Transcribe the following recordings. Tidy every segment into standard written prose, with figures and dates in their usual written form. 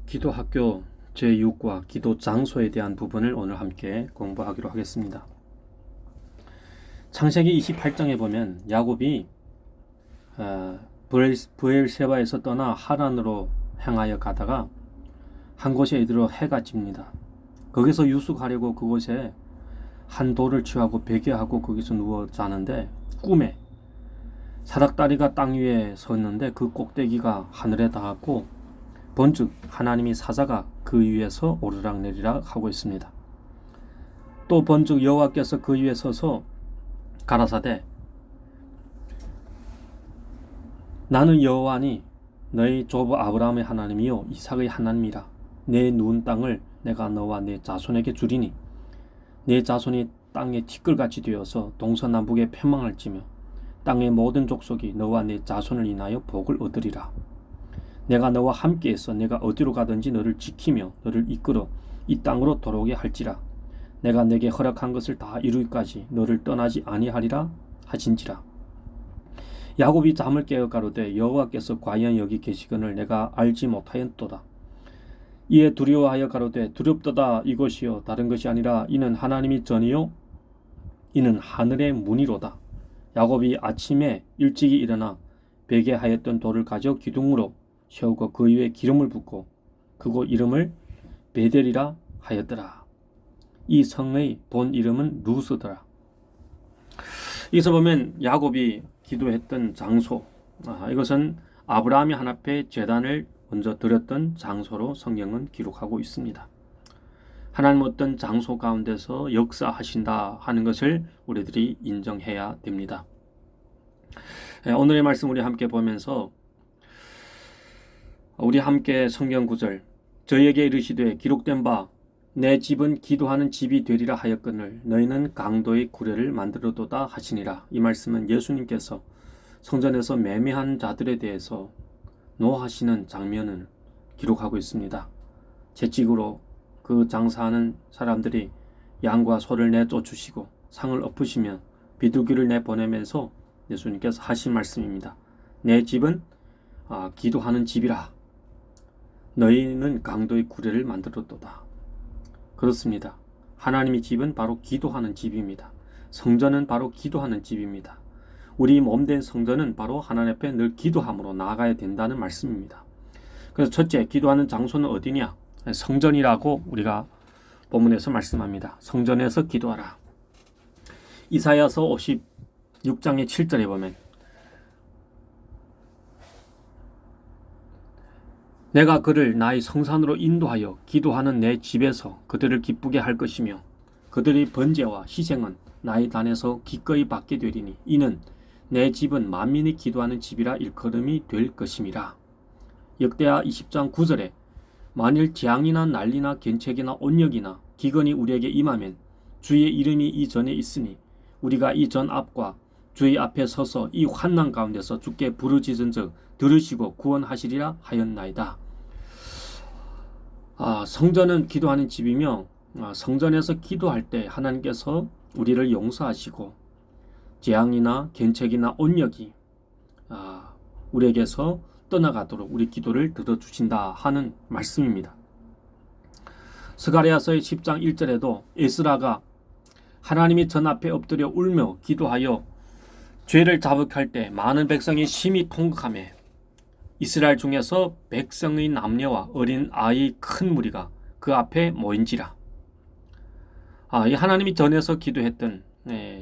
기도학교 제6과 기도 장소에 대한 부분을 오늘 함께 공부하기로 하겠습니다. 창세기 28장에 보면 야곱이 브엘세바에서 떠나 하란으로 향하여 가다가 한 곳에 이르러 해가 집니다. 거기서 유숙하려고 그곳에 한 돌을 취하고 베개하고 거기서 누워 자는데 꿈에 사닥다리가 땅 위에 섰는데 그 꼭대기가 하늘에 닿았고 번즉 하나님이 사자가 그 위에서 오르락내리락 하고 있습니다. 또 번즉 여호와께서 그 위에 서서 가라사대 나는 여호와니 너희 조부 아브라함의 하나님이요 이삭의 하나님이라. 내 누운 땅을 내가 너와 내 자손에게 주리니 내 자손이 땅에 티끌같이 되어서 동서남북에 패망할지며 땅의 모든 족속이 너와 내 자손을 인하여 복을 얻으리라. 내가 너와 함께해서 내가 어디로 가든지 너를 지키며 너를 이끌어 이 땅으로 돌아오게 할지라. 내가 내게 허락한 것을 다 이루기까지 너를 떠나지 아니하리라 하신지라. 야곱이 잠을 깨어 가로되 여호와께서 과연 여기 계시거늘 내가 알지 못하였도다. 이에 두려워하여 가로되 두렵도다. 이것이요 다른 것이 아니라 이는 하나님이 전이요 이는 하늘의 문이로다. 야곱이 아침에 일찍이 일어나 베개하였던 돌을 가져 기둥으로 세우고 그 위에 기름을 붓고 그곳 이름을 베델이라 하였더라. 이 성의 본 이름은 루스더라. 여기서 보면 야곱이 기도했던 장소, 이것은 아브라함이 하나님 앞에 제단을 먼저 드렸던 장소로 성경은 기록하고 있습니다. 하나님 어떤 장소 가운데서 역사하신다 하는 것을 우리들이 인정해야 됩니다. 오늘의 말씀 우리 함께 보면서 우리 함께 성경 구절 저희에게 이르시되 기록된 바 내 집은 기도하는 집이 되리라 하였거늘 너희는 강도의 구례를 만들어도다 하시니라. 이 말씀은 예수님께서 성전에서 매매한 자들에 대해서 노하시는 장면을 기록하고 있습니다. 채찍으로 그 장사하는 사람들이 양과 소를 내쫓으시고 상을 엎으시며 비둘기를 내보내면서 예수님께서 하신 말씀입니다. 내 집은 기도하는 집이라. 너희는 강도의 구례를 만들었도다. 그렇습니다. 하나님의 집은 바로 기도하는 집입니다. 성전은 바로 기도하는 집입니다. 우리 몸된 성전은 바로 하나님 앞에 늘 기도함으로 나아가야 된다는 말씀입니다. 그래서 첫째, 기도하는 장소는 어디냐? 성전이라고 우리가 본문에서 말씀합니다. 성전에서 기도하라. 이사야서 56장의 7절에 보면 내가 그를 나의 성산으로 인도하여 기도하는 내 집에서 그들을 기쁘게 할 것이며 그들의 번제와 희생은 나의 단에서 기꺼이 받게 되리니 이는 내 집은 만민이 기도하는 집이라 일컬음이 될 것임이라. 역대하 20장 9절에 만일 재앙이나 난리나 견책이나 온역이나 기근이 우리에게 임하면 주의 이름이 이 전에 있으니 우리가 이 전 앞과 주의 앞에 서서 이 환난 가운데서 주께 부르짖은즉 들으시고 구원하시리라 하였나이다. 성전은 기도하는 집이며 성전에서 기도할 때 하나님께서 우리를 용서하시고 재앙이나 견책이나 온역이 우리에게서 떠나가도록 우리 기도를 들어주신다 하는 말씀입니다. 스가랴서의 10장 1절에도 에스라가 하나님이 전 앞에 엎드려 울며 기도하여 죄를 자복할 때 많은 백성이 심히 통곡하며 이스라엘 중에서 백성의 남녀와 어린 아이의 큰 무리가 그 앞에 모인지라. 이 하나님이 전에서 기도했던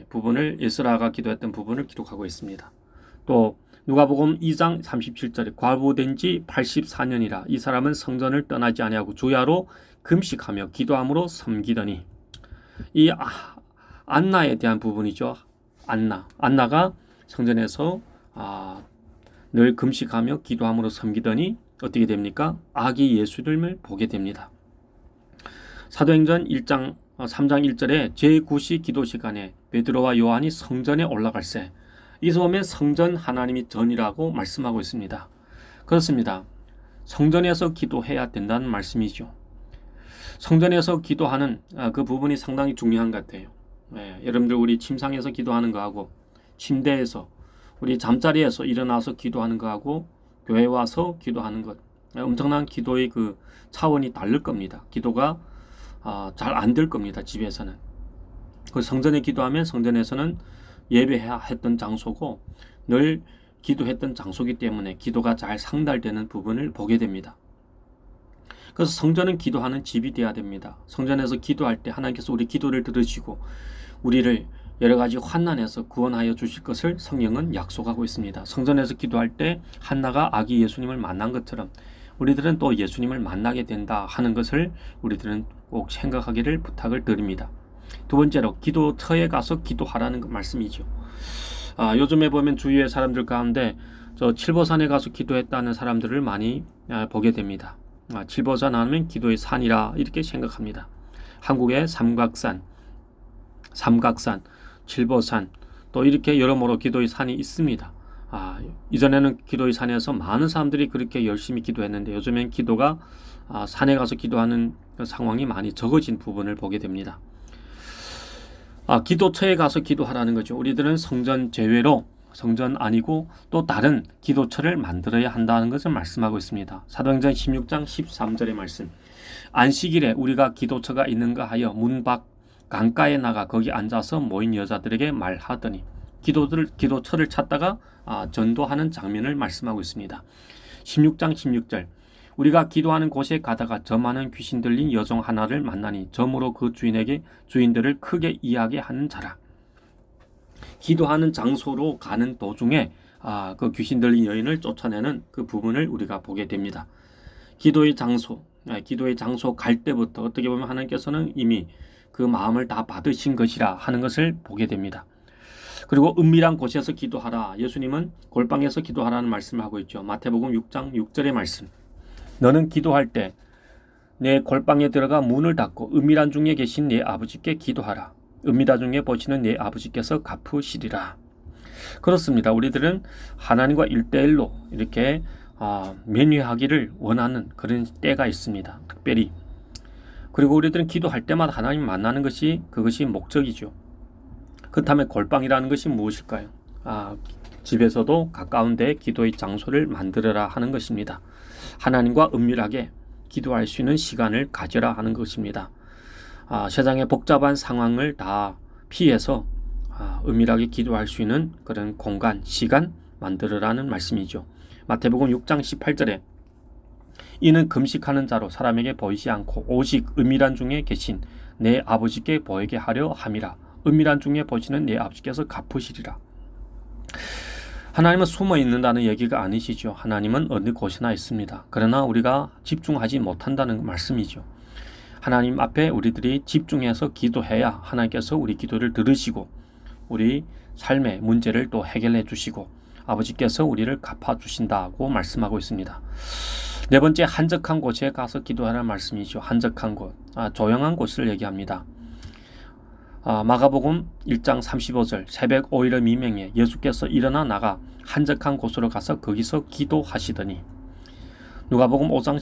부분을 에스라가 기도했던 부분을 기록하고 있습니다. 또 누가복음 2장 37절에 과부된 지 84년이라 이 사람은 성전을 떠나지 아니하고 주야로 금식하며 기도함으로 섬기더니 이 안나에 대한 부분이죠. 안나가 성전에서 늘 금식하며 기도함으로 섬기더니 어떻게 됩니까? 아기 예수님을 보게 됩니다. 사도행전 3장 1절에 제9시 기도 시간에 베드로와 요한이 성전에 올라갈새 여기서 보면 성전 하나님이 전이라고 말씀하고 있습니다. 그렇습니다. 성전에서 기도해야 된다는 말씀이죠. 성전에서 기도하는 그 부분이 상당히 중요한 것 같아요. 여러분들 우리 침상에서 기도하는 거하고 침대에서 우리 잠자리에서 일어나서 기도하는 거하고 교회 와서 기도하는 것 엄청난 기도의 그 차원이 다를 겁니다. 기도가 잘 안 될 겁니다. 집에서는. 그 성전에 기도하면 성전에서는 예배해야 했던 장소고 늘 기도했던 장소이기 때문에 기도가 잘 상달되는 부분을 보게 됩니다. 그래서 성전은 기도하는 집이 되어야 됩니다. 성전에서 기도할 때 하나님께서 우리 기도를 들으시고 우리를 여러 가지 환난에서 구원하여 주실 것을 성경은 약속하고 있습니다. 성전에서 기도할 때 한나가 아기 예수님을 만난 것처럼 우리들은 또 예수님을 만나게 된다 하는 것을 우리들은 꼭 생각하기를 부탁을 드립니다. 두 번째로 기도처에 가서 기도하라는 말씀이죠. 요즘에 보면 주위의 사람들 가운데 저 칠보산에 가서 기도했다는 사람들을 많이 보게 됩니다. 칠보산 하면 기도의 산이라 이렇게 생각합니다. 한국의 삼각산, 칠보산 또 이렇게 여러모로 기도의 산이 있습니다. 이전에는 기도의 산에서 많은 사람들이 그렇게 열심히 기도했는데 요즘엔 기도가 산에 가서 기도하는 상황이 많이 적어진 부분을 보게 됩니다. 기도처에 가서 기도하라는 거죠. 우리들은 성전 제외로 성전 아니고 또 다른 기도처를 만들어야 한다는 것을 말씀하고 있습니다. 사도행전 16장 13절의 말씀. 안식일에 우리가 기도처가 있는가 하여 문 밖 강가에 나가 거기 앉아서 모인 여자들에게 말하더니 기도처를 찾다가 전도하는 장면을 말씀하고 있습니다. 16장 16절. 우리가 기도하는 곳에 가다가 저 많은 귀신 들린 여종 하나를 만나니 점으로 그 주인들을 크게 이야기하는 자라. 기도하는 장소로 가는 도중에 그 귀신 들린 여인을 쫓아내는 그 부분을 우리가 보게 됩니다. 기도의 장소 갈 때부터 어떻게 보면 하나님께서는 이미 그 마음을 다 받으신 것이라 하는 것을 보게 됩니다. 그리고 은밀한 곳에서 기도하라. 예수님은 골방에서 기도하라는 말씀을 하고 있죠. 마태복음 6장 6절의 말씀. 너는 기도할 때 내 골방에 들어가 문을 닫고 은밀한 중에 계신 내 아버지께 기도하라. 은밀한 중에 보시는 내 아버지께서 갚으시리라. 그렇습니다. 우리들은 하나님과 1대1로 이렇게 면회하기를 원하는 그런 때가 있습니다. 특별히. 그리고 우리들은 기도할 때마다 하나님 만나는 그것이 목적이죠. 그렇다면 골방이라는 것이 무엇일까요? 집에서도 가까운 데 기도의 장소를 만들어라 하는 것입니다. 하나님과 은밀하게 기도할 수 있는 시간을 가져라 하는 것입니다. 세상의 복잡한 상황을 다 피해서 은밀하게 기도할 수 있는 그런 공간, 시간 만들어라는 말씀이죠. 마태복음 6장 18절에 이는 금식하는 자로 사람에게 보이지 않고 오직 은밀한 중에 계신 내 아버지께 보이게 하려 함이라. 은밀한 중에 보시는 내 아버지께서 갚으시리라. 하나님은 숨어 있는다는 얘기가 아니시죠. 하나님은 어느 곳이나 있습니다. 그러나 우리가 집중하지 못한다는 말씀이죠. 하나님 앞에 우리들이 집중해서 기도해야 하나님께서 우리 기도를 들으시고 우리 삶의 문제를 또 해결해 주시고 아버지께서 우리를 갚아주신다고 말씀하고 있습니다. 네 번째, 한적한 곳에 가서 기도하라는 말씀이죠. 한적한 곳, 조용한 곳을 얘기합니다. 마가복음 1장 35절 새벽 오일의 미명에 예수께서 일어나 나가 한적한 곳으로 가서 거기서 기도하시더니 누가복음 5장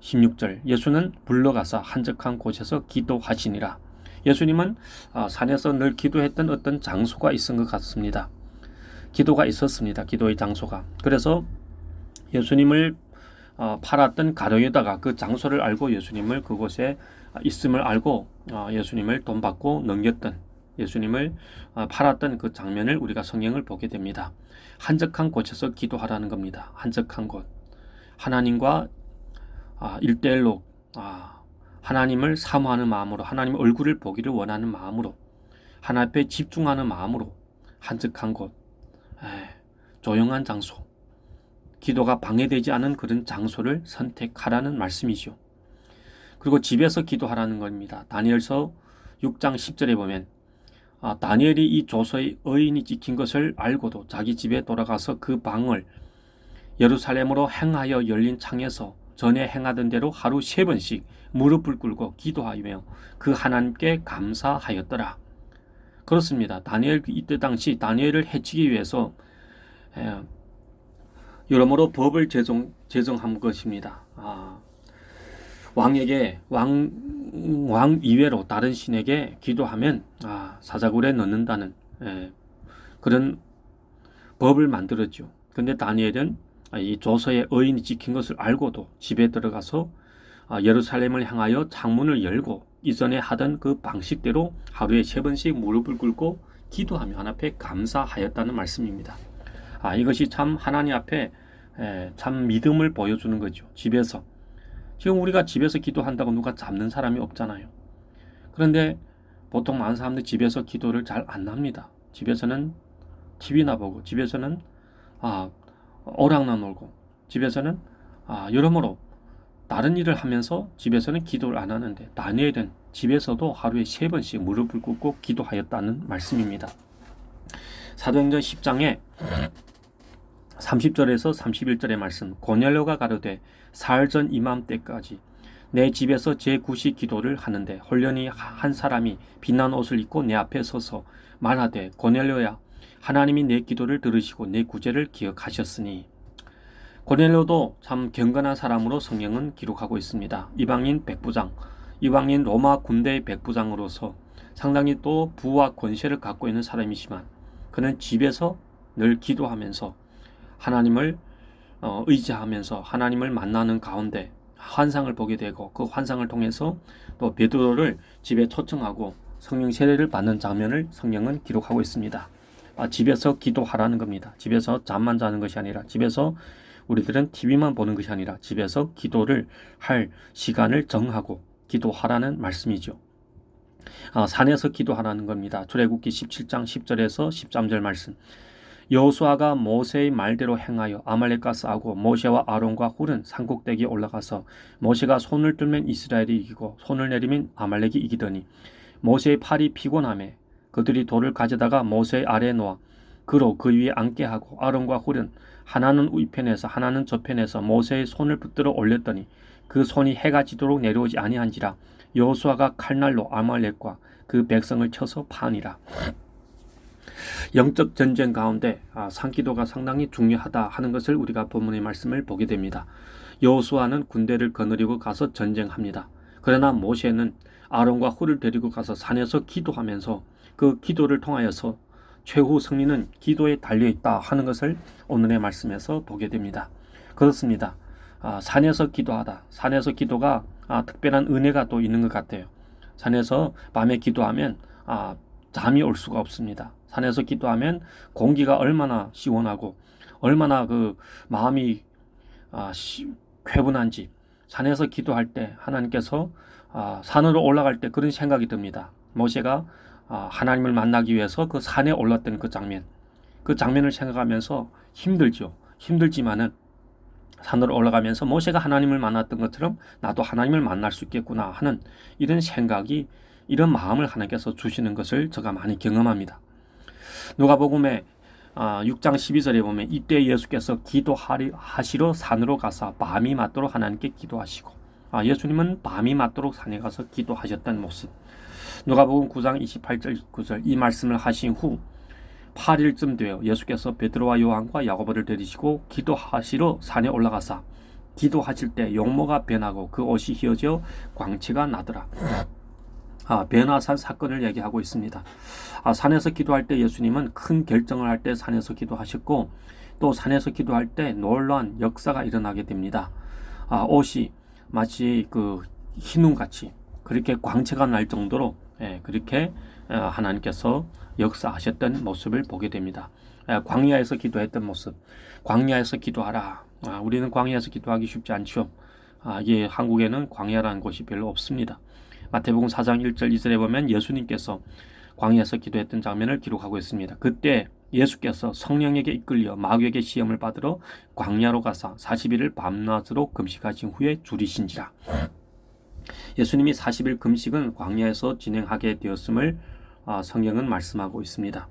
16절 예수는 물러가서 한적한 곳에서 기도하시니라. 예수님은 산에서 늘 기도했던 어떤 장소가 있은 것 같습니다. 기도가 있었습니다. 기도의 장소가. 그래서 예수님을 팔았던 가룟유다가 그 장소를 알고 예수님을 그곳에 있음을 알고 예수님을 돈 받고 넘겼던 예수님을 팔았던 그 장면을 우리가 성경을 보게 됩니다. 한적한 곳에서 기도하라는 겁니다. 한적한 곳. 하나님과 1대1로 하나님을 사모하는 마음으로 하나님 얼굴을 보기를 원하는 마음으로 하나님 앞에 집중하는 마음으로 한적한 곳, 조용한 장소, 기도가 방해되지 않은 그런 장소를 선택하라는 말씀이죠. 그리고 집에서 기도하라는 겁니다. 다니엘서 6장 10절에 보면 다니엘이 이 조서의 의인이 찍힌 것을 알고도 자기 집에 돌아가서 그 방을 예루살렘으로 행하여 열린 창에서 전에 행하던 대로 하루 3번씩 무릎을 꿇고 기도하며 그 하나님께 감사하였더라. 그렇습니다. 다니엘 이때 당시 다니엘을 해치기 위해서 여러모로 법을 제정한 것입니다. 왕에게 왕 이외로 다른 신에게 기도하면 사자굴에 넣는다는 그런 법을 만들었죠. 그런데 다니엘은 이 조서의 의인이 찍힌 것을 알고도 집에 들어가서 예루살렘을 향하여 창문을 열고 이전에 하던 그 방식대로 하루에 3번씩 무릎을 꿇고 기도하며 하나님 앞에 감사하였다는 말씀입니다. 이것이 참 하나님 앞에 참 믿음을 보여주는 거죠. 집에서. 지금 우리가 집에서 기도한다고 누가 잡는 사람이 없잖아요. 그런데 보통 많은 사람들이 집에서 기도를 잘 안 합니다. 집에서는 TV나 보고, 집에서는 오락나 놀고, 집에서는 여러모로 다른 일을 하면서 집에서는 기도를 안 하는데, 다니엘은 집에서도 하루에 3번씩 무릎을 꿇고 기도하였다는 말씀입니다. 사도행전 10장에 30절에서 31절의 말씀, 고넬료가 가로되 사흘 전 이맘때까지 내 집에서 제9시 기도를 하는데 홀련히 한 사람이 빛난 옷을 입고 내 앞에 서서 말하되 고넬료야, 하나님이 내 기도를 들으시고 내 구제를 기억하셨으니. 고넬료도 참 경건한 사람으로 성경은 기록하고 있습니다. 이방인 백부장, 이방인 로마 군대의 백부장으로서 상당히 또 부와 권세를 갖고 있는 사람이지만 그는 집에서 늘 기도하면서 하나님을 의지하면서 하나님을 만나는 가운데 환상을 보게 되고, 그 환상을 통해서 또 베드로를 집에 초청하고 성령 세례를 받는 장면을 성경은 기록하고 있습니다. 집에서 기도하라는 겁니다. 집에서 잠만 자는 것이 아니라, 집에서 우리들은 TV만 보는 것이 아니라 집에서 기도를 할 시간을 정하고 기도하라는 말씀이죠. 산에서 기도하라는 겁니다. 출애굽기 17장 10절에서 13절 말씀. 여호수아가 모세의 말대로 행하여 아말렉과 싸우고 모세와 아론과 훌은 산꼭대기에 올라가서 모세가 손을 들면 이스라엘이 이기고 손을 내리면 아말렉이 이기더니 모세의 팔이 피곤하매 그들이 돌을 가져다가 모세의 아래에 놓아 그로 그 위에 앉게 하고 아론과 훌은 하나는 우편에서 하나는 저편에서 모세의 손을 붙들어 올렸더니 그 손이 해가 지도록 내려오지 아니한지라. 여호수아가 칼날로 아말렉과 그 백성을 쳐서 파니라. 영적 전쟁 가운데 산기도가 상당히 중요하다 하는 것을 우리가 본문의 말씀을 보게 됩니다. 여호수아는 군대를 거느리고 가서 전쟁합니다. 그러나 모세는 아론과 훌을 데리고 가서 산에서 기도하면서 그 기도를 통하여서 최후 승리는 기도에 달려있다 하는 것을 오늘의 말씀에서 보게 됩니다. 그렇습니다. 산에서 기도하다. 산에서 기도가 특별한 은혜가 또 있는 것 같아요. 산에서 밤에 기도하면 잠이 올 수가 없습니다. 산에서 기도하면 공기가 얼마나 시원하고 얼마나 그 마음이 쾌분한지, 산에서 기도할 때 하나님께서 산으로 올라갈 때 그런 생각이 듭니다. 모세가 하나님을 만나기 위해서 그 산에 올랐던 그 장면을 생각하면서 힘들죠. 힘들지만은 산으로 올라가면서 모세가 하나님을 만났던 것처럼 나도 하나님을 만날 수 있겠구나 하는 이런 생각이, 이런 마음을 하나님께서 주시는 것을 제가 많이 경험합니다. 누가복음에 6장 12절에 보면 이때 예수께서 기도하시러 산으로 가서 밤이 맞도록 하나님께 기도하시고, 예수님은 밤이 맞도록 산에 가서 기도하셨던 모습. 누가복음 9장 28절 9절 이 말씀을 하신 후 8일쯤 되어 예수께서 베드로와 요한과 야고보를 데리시고 기도하시러 산에 올라가사 기도하실 때 용모가 변하고 그 옷이 휘어져 광채가 나더라. 변화산 사건을 얘기하고 있습니다. 산에서 기도할 때 예수님은 큰 결정을 할 때 산에서 기도하셨고, 또 산에서 기도할 때 놀라운 역사가 일어나게 됩니다. 옷이 마치 그 흰눈같이 그렇게 광채가 날 정도로 그렇게 하나님께서 역사하셨던 모습을 보게 됩니다. 광야에서 기도했던 모습, 광야에서 기도하라. 우리는 광야에서 기도하기 쉽지 않죠. 이게 한국에는 광야라는 곳이 별로 없습니다. 마태복음 4장 1절 2절에 보면 예수님께서 광야에서 기도했던 장면을 기록하고 있습니다. 그때 예수께서 성령에게 이끌려 마귀에게 시험을 받으러 광야로 가사 40일을 밤낮으로 금식하신 후에 줄이신지라. 예수님이 40일 금식은 광야에서 진행하게 되었음을 성경은 말씀하고 있습니다.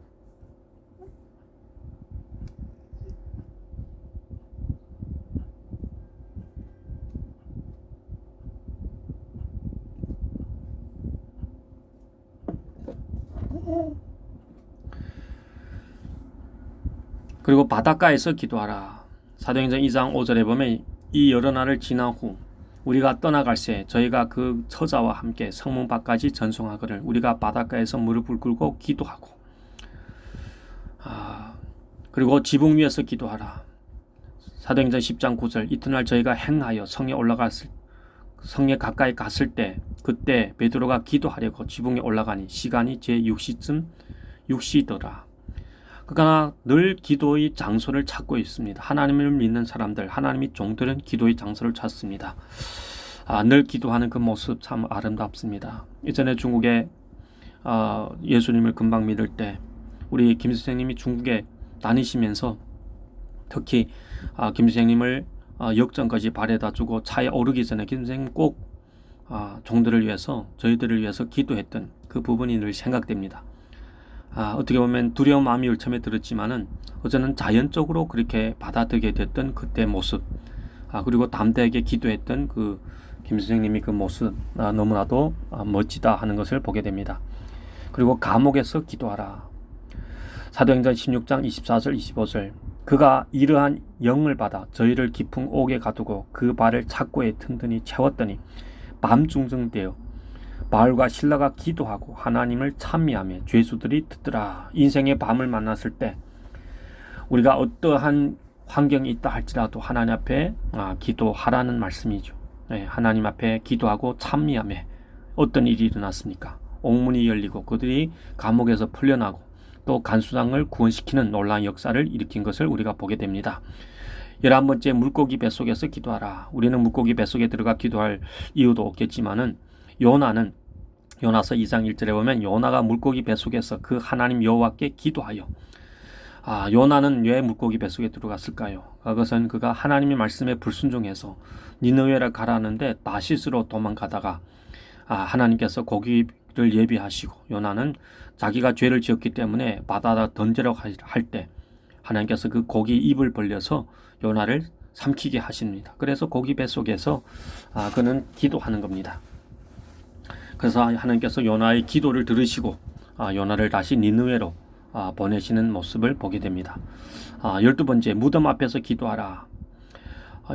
그리고 바닷가에서 기도하라. 사도행전 2장 5절에 보면 이 여러 날을 지난 후 우리가 떠나갈새 저희가 그 처자와 함께 성문 밖까지 전송하거늘 우리가 바닷가에서 무릎을 꿇고 기도하고, 그리고 지붕 위에서 기도하라. 사도행전 10장 9절 이튿날 저희가 행하여 성에 가까이 갔을 때 그때 베드로가 기도하려고 지붕에 올라가니 시간이 제 6시더라. 그러나 늘 기도의 장소를 찾고 있습니다. 하나님을 믿는 사람들, 하나님의 종들은 기도의 장소를 찾습니다. 늘 기도하는 그 모습 참 아름답습니다. 예전에 중국에 예수님을 금방 믿을 때 우리 김 선생님이 중국에 다니시면서 특히 김 선생님을 역전까지 바래다 주고 차에 오르기 전에 김 선생님 꼭 종들을 위해서 저희들을 위해서 기도했던 그 부분이 늘 생각됩니다. 어떻게 보면 두려운 마음이 처음에 들었지만은 어제는 자연적으로 그렇게 받아들이게 됐던 그때 모습, 그리고 담대하게 기도했던 그 김 선생님이 그 모습 너무나도 멋지다 하는 것을 보게 됩니다. 그리고 감옥에서 기도하라. 사도행전 16장 24절 25절 그가 이러한 영을 받아 저희를 깊은 옥에 가두고 그 발을 착고에 튼튼히 채웠더니 밤중정 되어 바울과 실라가 기도하고 하나님을 찬미하며 죄수들이 듣더라. 인생의 밤을 만났을 때 우리가 어떠한 환경이 있다 할지라도 하나님 앞에 기도하라는 말씀이죠. 하나님 앞에 기도하고 찬미하며 어떤 일이 일어났습니까? 옥문이 열리고 그들이 감옥에서 풀려나고 또 간수장을 구원시키는 놀라운 역사를 일으킨 것을 우리가 보게 됩니다. 11번째 물고기 뱃속에서 기도하라. 우리는 물고기 뱃속에 들어가 기도할 이유도 없겠지만은 요나서 2장 1절에 보면 요나가 물고기 뱃속에서 그 하나님 여호와께 기도하여 요나는 왜 물고기 뱃속에 들어갔을까요? 그것은 그가 하나님의 말씀에 불순종해서 니느웨를 가라는데 다시스로 도망가다가 하나님께서 고기를 예비하시고 요나는 자기가 죄를 지었기 때문에 바다에 던지라고 할 때 하나님께서 그 고기 입을 벌려서 요나를 삼키게 하십니다. 그래서 고기 뱃속에서 그는 기도하는 겁니다. 그래서 하나님께서 요나의 기도를 들으시고 요나를 다시 니느웨로 보내시는 모습을 보게 됩니다. 12번째 무덤 앞에서 기도하라.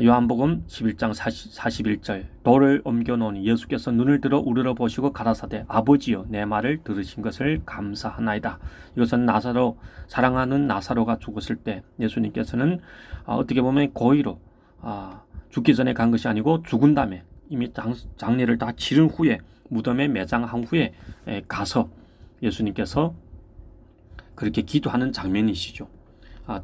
요한복음 11장 41절 돌을 옮겨놓으니 예수께서 눈을 들어 우러러 보시고 가라사대 아버지여 내 말을 들으신 것을 감사하나이다. 이것은 사랑하는 나사로가 죽었을 때 예수님께서는 어떻게 보면 고의로 죽기 전에 간 것이 아니고 죽은 다음에 이미 장례를 다 치른 후에 무덤에 매장한 후에 가서 예수님께서 그렇게 기도하는 장면이시죠.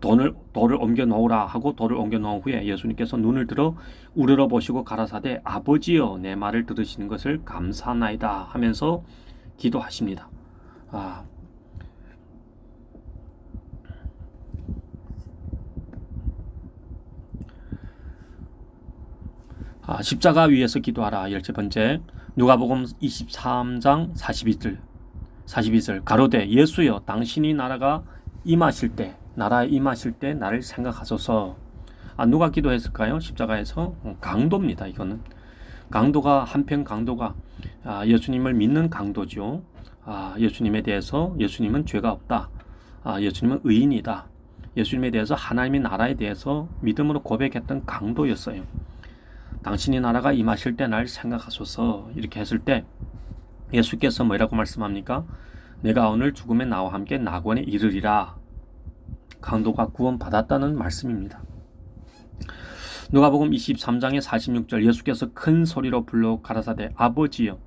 돌을 옮겨 놓으라 하고 돌을 옮겨 놓은 후에 예수님께서 눈을 들어 우러러 보시고 가라사대 아버지여 내 말을 들으시는 것을 감사하나이다 하면서 기도하십니다. 십자가 위에서 기도하라. 12번째 누가복음 23장 42절 가로되 예수여 당신이 나라에 임하실 때 나를 생각하소서. 누가 기도했을까요? 십자가에서 강도입니다. 이거는 강도가 한편 강도가 예수님을 믿는 강도죠. 예수님에 대해서 예수님은 죄가 없다. 예수님은 의인이다. 예수님에 대해서 하나님의 나라에 대해서 믿음으로 고백했던 강도였어요. 당신이 나라가 임하실 때 날 생각하소서. 이렇게 했을 때 예수께서 뭐라고 말씀합니까? 내가 오늘 죽음에 나와 함께 낙원에 이르리라. 강도가 구원받았다는 말씀입니다. 누가복음 23장의 46절 예수께서 큰 소리로 불러 가라사대 아버지여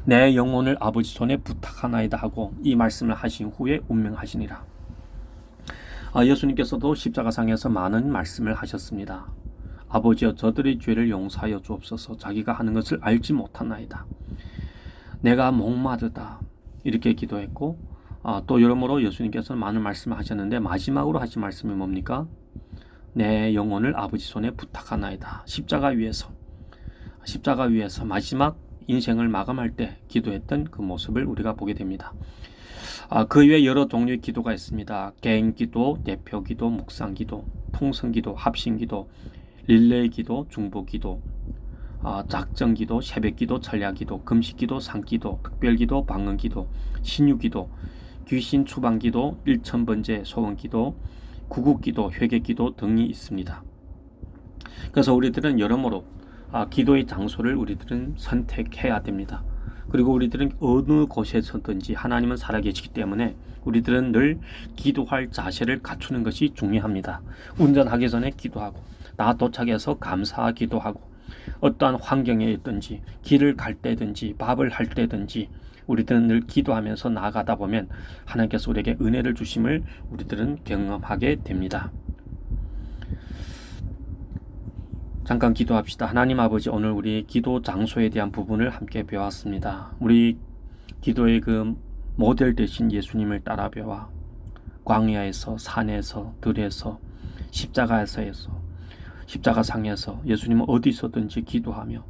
내 영혼을 아버지 손에 부탁하나이다 하고 이 말씀을 하신 후에 운명하시니라. 예수님께서도 십자가상에서 많은 말씀을 하셨습니다. 아버지여 저들의 죄를 용서하여 주옵소서. 자기가 하는 것을 알지 못하나이다. 내가 목마르다. 이렇게 기도했고 또 여러모로 예수님께서는 많은 말씀을 하셨는데 마지막으로 하신 말씀이 뭡니까? 내 영혼을 아버지 손에 부탁하나이다. 십자가 위에서 마지막 인생을 마감할 때 기도했던 그 모습을 우리가 보게 됩니다. 그 외에 여러 종류의 기도가 있습니다. 개인기도, 대표기도, 묵상기도, 통성기도, 합심기도, 릴레이기도, 중보기도, 작정기도, 새벽기도, 전략기도, 금식기도, 상기도, 특별기도, 방언기도, 신유기도, 귀신 추방기도, 일천번제 소원기도, 구국기도, 회개기도 등이 있습니다. 그래서 우리들은 여러모로 기도의 장소를 우리들은 선택해야 됩니다. 그리고 우리들은 어느 곳에서든지 하나님은 살아계시기 때문에 우리들은 늘 기도할 자세를 갖추는 것이 중요합니다. 운전하기 전에 기도하고, 나 도착해서 감사하기도 하고, 어떠한 환경에 있든지 길을 갈 때든지 밥을 할 때든지 우리들은 늘 기도하면서 나아가다 보면 하나님께서 우리에게 은혜를 주심을 우리들은 경험하게 됩니다. 잠깐 기도합시다. 하나님 아버지, 오늘 우리 기도 장소에 대한 부분을 함께 배웠습니다. 우리 기도의 그 모델 되신 예수님을 따라 배워 광야에서, 산에서, 들에서, 십자가상에서 예수님은 어디서든지 기도하며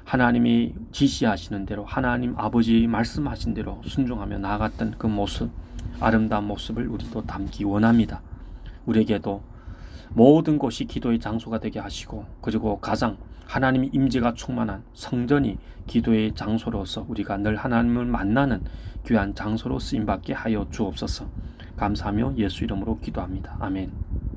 하나님이 지시하시는 대로, 하나님 아버지 말씀하신 대로 순종하며 나아갔던 그 모습, 아름다운 모습을 우리도 담기 원합니다. 우리에게도 모든 곳이 기도의 장소가 되게 하시고, 그리고 가장 하나님의 임재가 충만한 성전이 기도의 장소로서 우리가 늘 하나님을 만나는 귀한 장소로 쓰임받게 하여 주옵소서. 감사하며 예수 이름으로 기도합니다. 아멘.